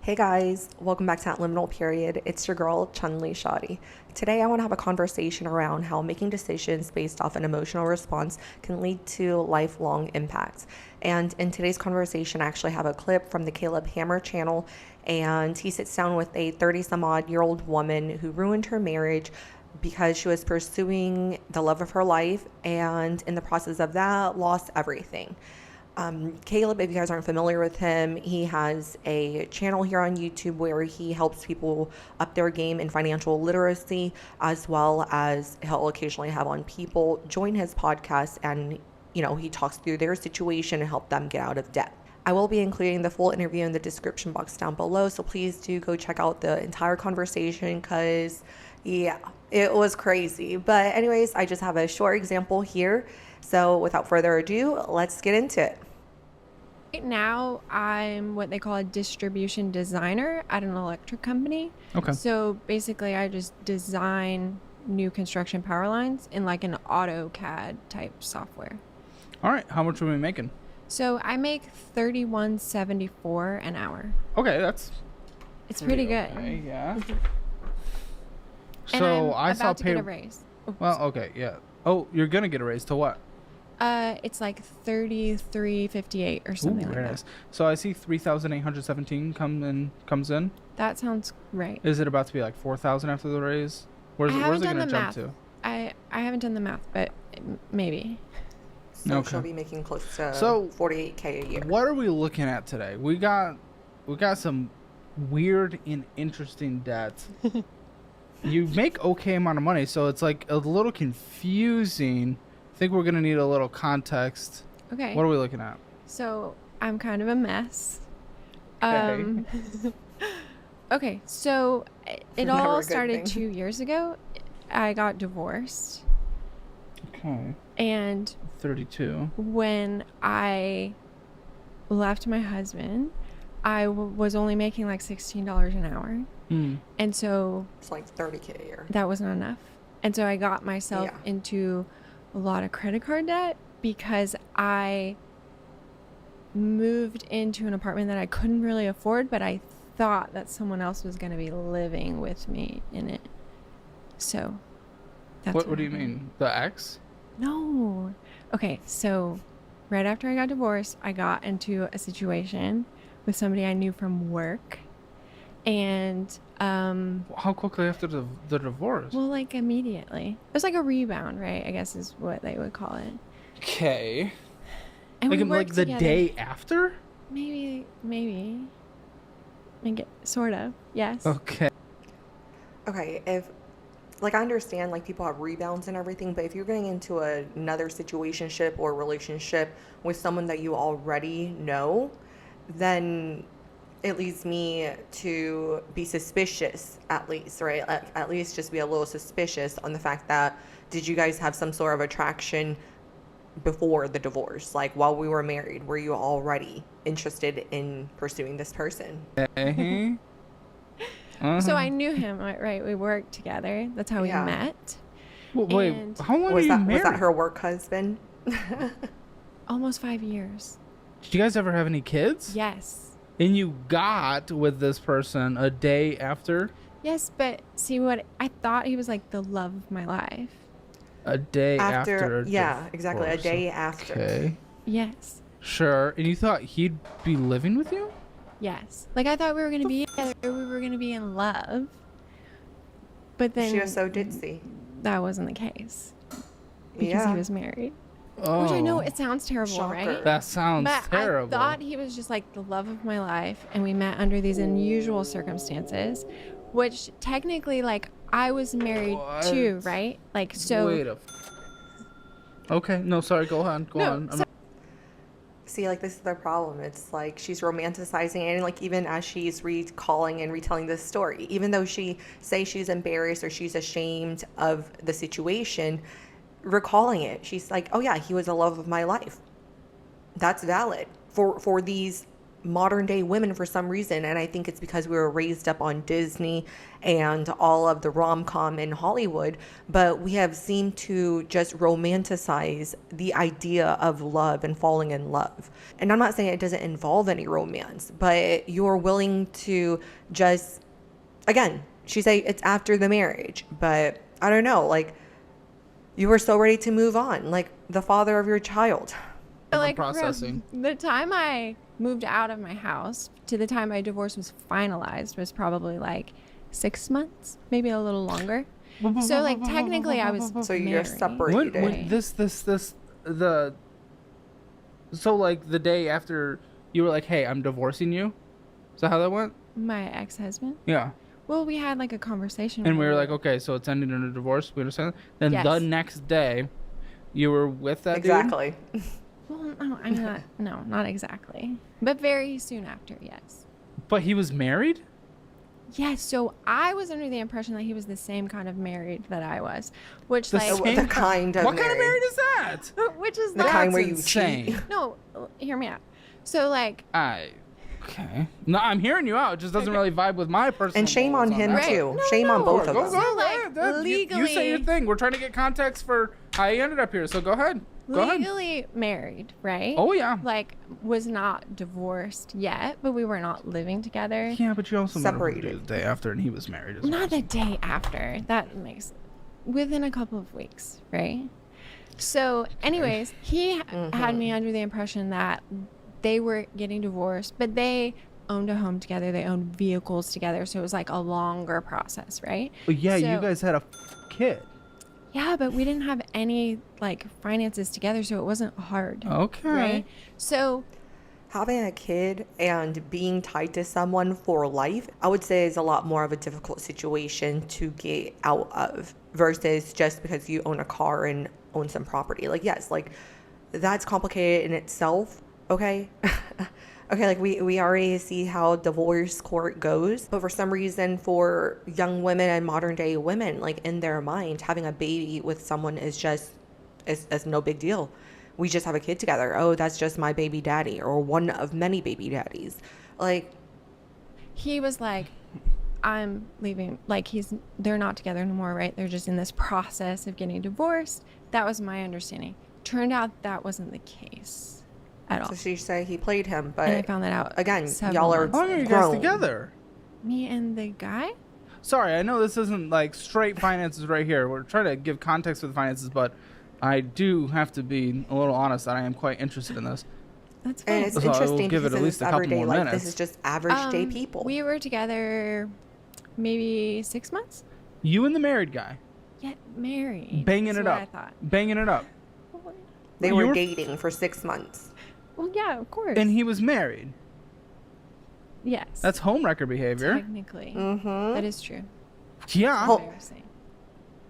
Hey guys, welcome back to That Liminal Period. It's your girl, Chun-Li Shoddy. Today I want to have a conversation around how making decisions based off an emotional response can lead to lifelong impacts. And in today's conversation, I actually have a clip from the Caleb Hammer channel, and he sits down with a 30-some-odd-year-old woman who ruined her marriage because she was pursuing the love of her life, and in the process of that, lost everything. Caleb, if you guys aren't familiar with him, he has a channel here on YouTube where he helps people up their game in financial literacy, as well as he'll occasionally have on people join his podcast and, he talks through their situation and help them get out of debt. I will be including the full interview in the description box down below, so please do go check out the entire conversation because, yeah, it was crazy. But anyways, I just have a short example here. So without further ado, let's get into it. Right now, I'm what they call a distribution designer at an electric company. Okay. So basically, I just design new construction power lines in like an AutoCAD type software. All right. How much are we making? So I make $31.74 an hour. Okay, that's It's pretty good. Okay, yeah. And So I'm I about saw to get a raise. Oh, Well, okay, yeah. Oh, you're gonna get a raise to what? it's like $33.58 or something like very that. nice. So I see 3,817 comes in. That sounds right. Is it about to be like 4,000 after the raise? Where's it gonna jump to? I haven't done the math, but maybe. So Okay. she'll be making close to So, $48K a year. What are we looking at today? We got some weird and interesting debts. You make okay amount of money, so it's like a little confusing. I think we're gonna need a little context. Okay. What are we looking at? So I'm kind of a mess. Okay. Okay, so it Never a all good started thing. 2 years ago. I got divorced, Okay. and 32. when I left my husband, I was only making like $16 an hour, and so It's like 30K a year. that wasn't enough. And so I got myself Yeah. into a lot of credit card debt because I moved into an apartment that I couldn't really afford, but I thought that someone else was going to be living with me in it. So that's What do you happened. mean? The ex? No. Okay, so right after I got divorced, I got into a situation with somebody I knew from work. And How quickly after the divorce? well, like immediately. It was like a rebound, right? I guess is what they would call it. Okay. And we worked the together. day after? Maybe. Sort of. Yes. Okay. Okay, if I understand people have rebounds and everything, but if you're getting into another situationship or relationship with someone that you already know, then it leads me to be suspicious, at least, right? At least just be a little suspicious on the fact that, did you guys have some sort of attraction before the divorce? Like while we were married, were you already interested in pursuing this person? Okay. So I knew him, right? We worked together. That's how Yeah. we met. Wait, And how long were Was you that married? was that her work husband? Almost 5 years. Did you guys ever have any kids? Yes. And you got with this person a day after? Yes, but see what I thought he was like the love of my life. A day after. Yeah, exactly, a divorce. day after. Okay. Yes. Sure. And you thought he'd be living with you? Yes. Like I thought we were going to be together. We were going to be in love. But then She was so ditzy. that wasn't the case. Because Yeah. he was married. Oh. Which I know it sounds terrible, Shocker. right? That sounds But terrible. I thought he was just like the love of my life, and we met under these unusual circumstances, which technically, like, I was married too, What? right? Like, so. Wait a. Okay. No, sorry. Go on. Go on. so- See, this is the problem. It's like she's romanticizing it, and even as she's recalling and retelling this story, even though she say she's embarrassed or she's ashamed of the situation, recalling it, she's like, oh yeah, he was the love of my life. That's valid for these modern day women for some reason, and I think it's because we were raised up on Disney and all of the rom-com in Hollywood, but we have seemed to just romanticize the idea of love and falling in love. And I'm not saying it doesn't involve any romance, but you're willing to just, again, she say it's after the marriage, but I don't know, like, you were so ready to move on, like the father of your child. Like Processing. from the time I moved out of my house to the time my divorce was finalized was probably like 6 months, maybe a little longer. So like technically I was So you're married. separated. So like the day after you were like, hey, I'm divorcing you? Is that how that went? My ex-husband. Yeah. Well, we had like a conversation. And we were where- like, okay, so it's ending in a divorce. We understand that? Then Yes. the next day, you were with that dude? Exactly. Well, no, I'm not. No, not exactly. But very soon after, yes. But he was married? Yes. So I was under the impression that he was the same kind of married that I was, which The like, same The kind of What kind of married. married is that? which is The not kind where you insane. cheat. No, hear me out. So like, Okay. No, I'm hearing you out. It just doesn't really vibe with my personal And shame morals on him that. Right. too. No, Shame on no. both of Go, them. go, So, go like, ahead. You say legally- your thing. We're trying to get context for how you ended up here. So go ahead. Go ahead. legally married, right? Oh, yeah. Like, was not divorced yet, but we were not living together. Yeah, but you also met him Separated. the day after, and he was married as well. Not the day after. That makes within a couple of weeks, right? So, anyways, he had me under the impression that they were getting divorced, but they owned a home together. They owned vehicles together, so it was like a longer process, right? But yeah, you So- guys had a kid. Yeah, but we didn't have any like finances together, so it wasn't hard. Okay. Right? So, Having a kid and being tied to someone for life, I would say is a lot more of a difficult situation to get out of versus just because you own a car and own some property. Like, yes, like that's complicated in itself. Okay. Okay, like we already see how divorce court goes, but for some reason for young women and modern day women, like in their mind, having a baby with someone is no big deal. We just have a kid together. Oh, that's just my baby daddy or one of many baby daddies. Like, he was like, I'm leaving. Like, they're not together anymore, right? They're just in this process of getting divorced. That was my understanding. Turned out that wasn't the case at all. so she said he played him, And I but found that out again, several y'all are months How long are you later. guys grown. together? Me and the guy? Sorry, I know this isn't like straight finances right here. We're trying to give context for the finances, but I do have to be a little honest that I am quite interested in this. That's and fine. it's So I will interesting give it because at it's least a couple everyday more life. minutes. This is just average day people. We were together maybe 6 months. You and the married guy Yet married. banging That's it what up, I thought. banging it up, They You were were- dating for 6 months. Well, yeah, of course. and he was married. yes. That's homewrecker behavior. technically. Mm-hmm. That is true. Yeah. Oh. Embarrassing.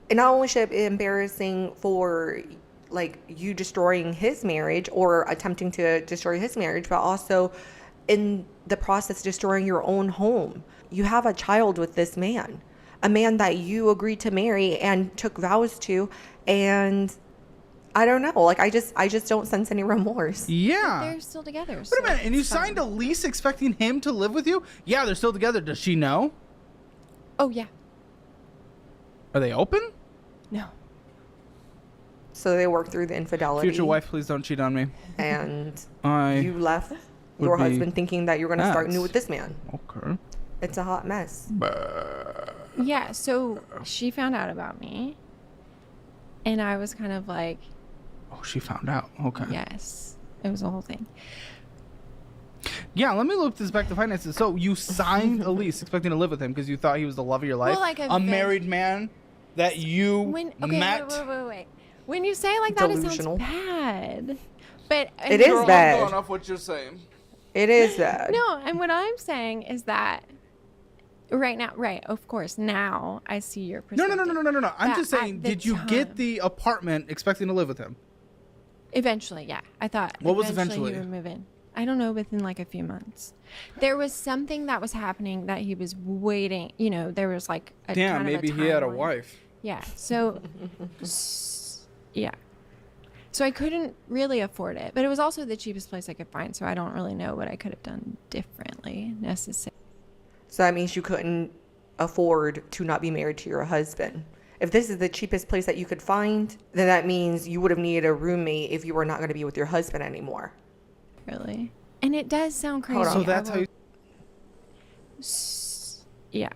And not only should it be embarrassing for like you destroying his marriage or attempting to destroy his marriage, but also in the process destroying your own home. You have a child with this man, a man that you agreed to marry and took vows to, and I don't know, like I just don't sense any remorse. Yeah. They're still together. Wait a minute, and you signed a lease expecting him to live with you? Yeah, they're still together. Does she know? Oh, yeah. Are they open? No. So they worked through the infidelity. Future wife, please don't cheat on me. And I you left would your be husband thinking that you're going to start new nuts. with this man. Okay. It's a hot mess. Yeah, so she found out about me. And I was kind of like, Oh, she found out. Okay. yes. It was a whole thing. Yeah, let me loop this back to finances. So you signed a lease expecting to live with him because you thought he was the love of your life? Well, like a married man that you met? Wait. When you say it like that, Delusional. it sounds bad. But It is Girl, I'm bad. going off what you're saying. It is that. No, and what I'm saying is that right now, right, of course, now I see your No. perspective. I'm That just at saying, the did you time- get the apartment expecting to live with him? Eventually, yeah. I thought What was he eventually? would move in. I don't know, within like a few months. There was something that was happening that he was waiting. You know, there was like a Damn, kind of maybe he had a timeline. wife. Yeah. So, yeah. So I couldn't really afford it, but it was also the cheapest place I could find. So I don't really know what I could have done differently necessarily. So that means you couldn't afford to not be married to your husband. If this is the cheapest place that you could find, then that means you would have needed a roommate if you were not going to be with your husband anymore. Really. And it does sound crazy. Hold on. So that's how you. Yeah.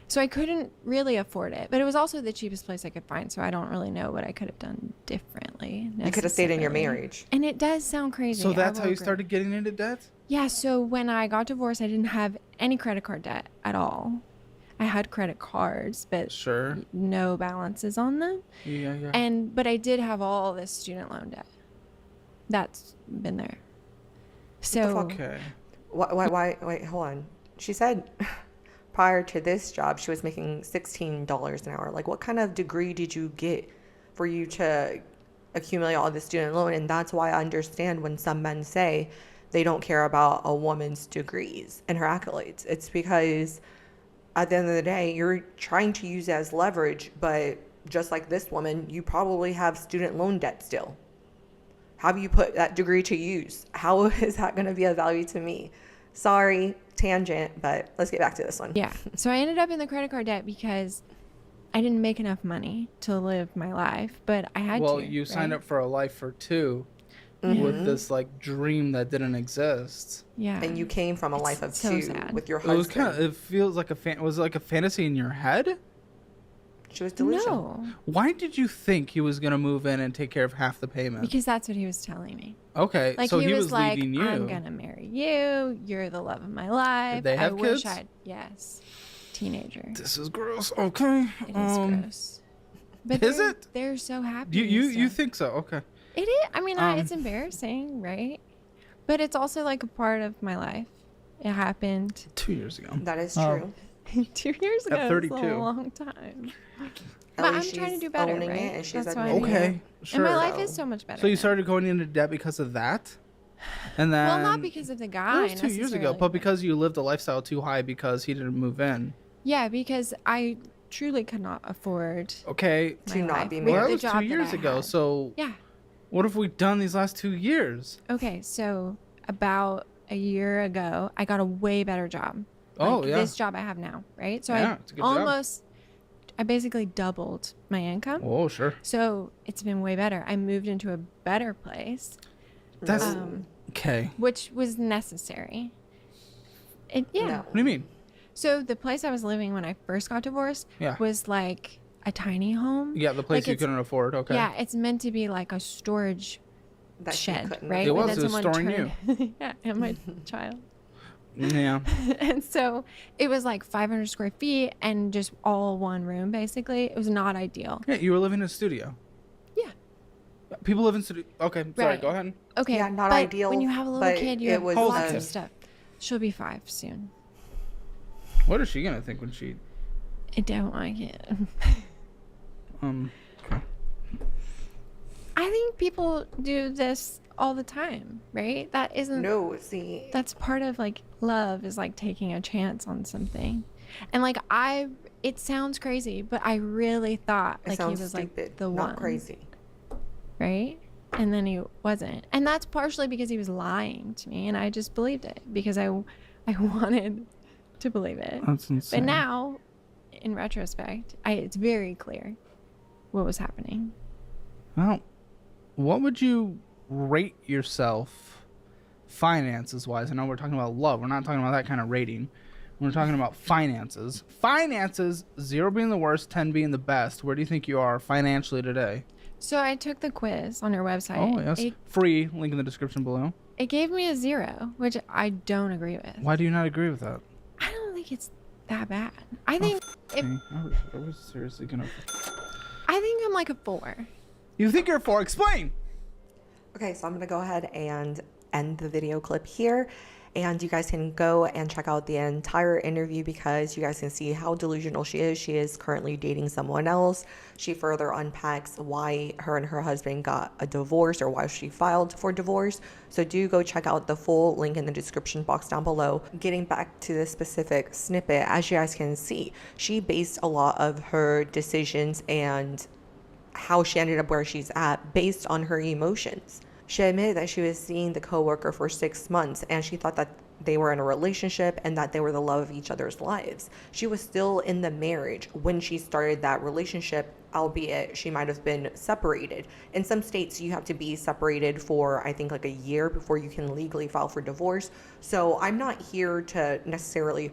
So I couldn't really afford it, but it was also the cheapest place I could find. So I don't really know what I could have done differently. You could have stayed in your necessarily. marriage. And it does sound crazy. So I that's how will you agree. started getting into debt? Yeah. So when I got divorced, I didn't have any credit card debt at all. I had credit cards, but Sure. no balances on them. Yeah. But I did have all this student loan debt. That's been there. So Okay. Why, wait, hold on. She said prior to this job, she was making $16 an hour. Like, what kind of degree did you get for you to accumulate all this student loan? And that's why I understand when some men say they don't care about a woman's degrees and her accolades. It's because at the end of the day, you're trying to use it as leverage, but just like this woman, you probably have student loan debt still. How do you put that degree to use? How is that going to be of value to me? Sorry, tangent, but let's get back to this one. yeah. So I ended up in the credit card debt because I didn't make enough money to live my life, but I had to. Well, you signed right? up for a life for two Mm-hmm. with this like dream that didn't exist. Yeah. And you came from a It's life of so two sad. with your It was husband. it feels like was it like a fantasy in your head? She was delusional. No, Why did you think he was going to move in and take care of half the payment? because that's what he was telling me. Okay, Like so he was like, leading you. I'm gonna marry you. You're the love of my life. they have I wish kids? I'd yes, teenager. This is gross. Okay. It is gross. But is it? They're so happy. You so. think so? Okay. It is. I mean, it's embarrassing, right? But it's also like a part of my life. It happened 2 years ago. That is Um, true. 2 years ago. At It's 32. a long time. At But least I'm trying to she's do better, owning right? it and she's That's why admitting I'm here. it. Okay, sure. And my life So- is so much better. So you now. started going into debt because of that, and then Well, not because of the guy. That was 2 years ago, necessarily, but because you lived a lifestyle too high because he didn't move in. Yeah, because I truly could not afford Okay. To my not life be with Well, that married. the was job 2 that years I ago. had. So Yeah. what have we done these last 2 years? Okay, so about a year ago, I got a way better job. Oh, Like yeah. This job I have now, right? So Yeah, it's a good job. I basically doubled my income. Oh, sure. So it's been way better. I moved into a better place, That's Um, okay. which was necessary. Yeah. No. What do you mean? So the place I was living when I first got divorced Yeah. was like a tiny home. Yeah, the place Like you it's- couldn't afford. Okay. Yeah, it's meant to be like a storage That she shed, couldn't right? It afford. was, And it was then storing someone yeah, and my child. Yeah. And so it was like 500 square feet and just all one room, basically. It was not ideal. Yeah, you were living in a studio. Yeah. People live in studio. Okay, sorry. Right. Go ahead. Okay. Yeah, not but ideal, When you have a little but kid, you it have was, lots um, of stuff. She'll be 5 soon. What is she gonna think when she? I don't like it. Okay. I think people do this all the time, right? That isn't. No, see, That's part of like love is like taking a chance on something. And like it sounds crazy, but I really thought it like he sounds was stupid, like the not one. crazy. Right? And then he wasn't. And that's partially because he was lying to me and I just believed it because I wanted to believe it. That's insane. But now in retrospect, it's very clear what was happening. Well, what would you rate yourself finances wise? I know we're talking about love. We're not talking about that kind of rating. We're talking about finances. Finances, 0 being the worst, 10 being the best. Where do you think you are financially today? So I took the quiz on your website. Oh, yes. Free, link in the description below. It gave me a 0, which I don't agree with. Why do you not agree with that? I don't think it's that bad. I think if I was seriously gonna... I think I'm like a 4. You think you're 4? Explain! Okay, so I'm going to go ahead and end the video clip here. And you guys can go and check out the entire interview because you guys can see how delusional she is. She is currently dating someone else. She further unpacks why her and her husband got a divorce or why she filed for divorce. So do go check out the full link in the description box down below. Getting back to the specific snippet, as you guys can see, she based a lot of her decisions and how she ended up where she's at based on her emotions. She admitted that she was seeing the coworker for 6 months and she thought that they were in a relationship and that they were the love of each other's lives. She was still in the marriage when she started that relationship, albeit she might have been separated. In some states, you have to be separated for, I think, like a year before you can legally file for divorce. So I'm not here to necessarily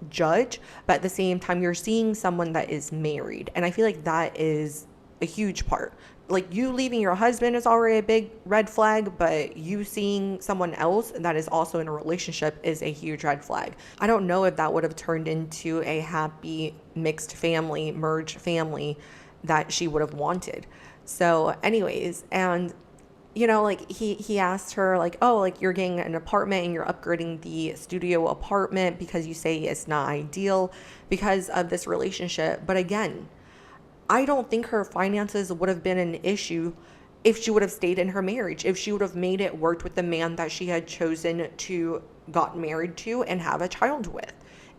judge, but at the same time, you're seeing someone that is married. And I feel like that is a huge part. Like, you leaving your husband is already a big red flag, but you seeing someone else that is also in a relationship is a huge red flag. I don't know if that would have turned into a happy mixed family, merged family that she would have wanted. So anyways, and like he asked her like, oh, like you're getting an apartment and you're upgrading the studio apartment because you say it's not ideal because of this relationship. But again, I don't think her finances would have been an issue if she would have stayed in her marriage, if she would have made it work with the man that she had chosen to got married to and have a child with.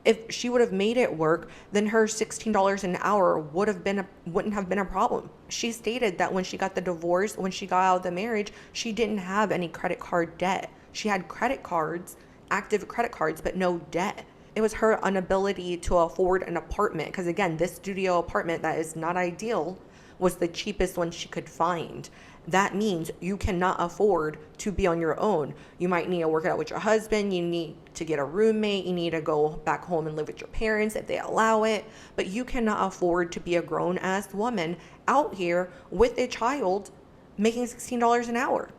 If she would have made it work, then her $16 an hour wouldn't have been a problem. She stated that when she got the divorce, when she got out of the marriage, she didn't have any credit card debt. She had credit cards, active credit cards, but no debt. It was her inability to afford an apartment, because again, this studio apartment that is not ideal was the cheapest one she could find. That means you cannot afford to be on your own. You might need to work it out with your husband. You need to get a roommate. You need to go back home and live with your parents if they allow it. But you cannot afford to be a grown-ass woman out here with a child making $16 an hour,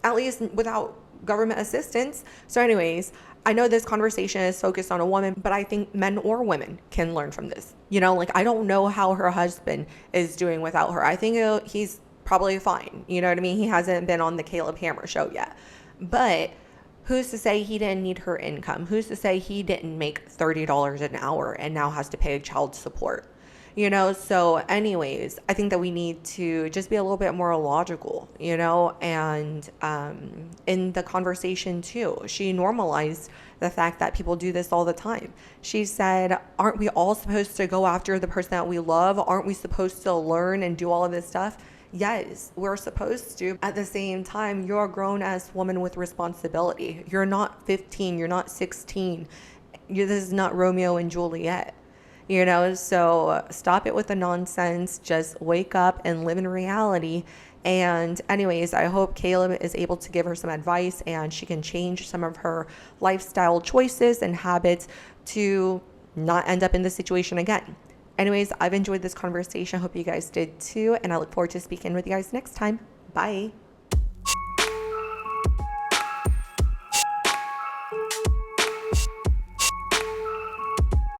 at least without government assistance. So anyways, I know this conversation is focused on a woman, but I think men or women can learn from this. Like, I don't know how her husband is doing without her. I think he's probably fine. You know what I mean? He hasn't been on the Caleb Hammer show yet. But who's to say he didn't need her income? Who's to say he didn't make $30 an hour and now has to pay child support? So anyways, I think that we need to just be a little bit more logical, and in the conversation too, she normalized the fact that people do this all the time. She said, aren't we all supposed to go after the person that we love? Aren't we supposed to learn and do all of this stuff? Yes, we're supposed to. At the same time, you're a grown-ass woman with responsibility. You're not 15, you're not 16. This is not Romeo and Juliet. So stop it with the nonsense. Just wake up and live in reality. And anyways, I hope Caleb is able to give her some advice and she can change some of her lifestyle choices and habits to not end up in this situation again. Anyways, I've enjoyed this conversation. I hope you guys did too. And I look forward to speaking with you guys next time. Bye.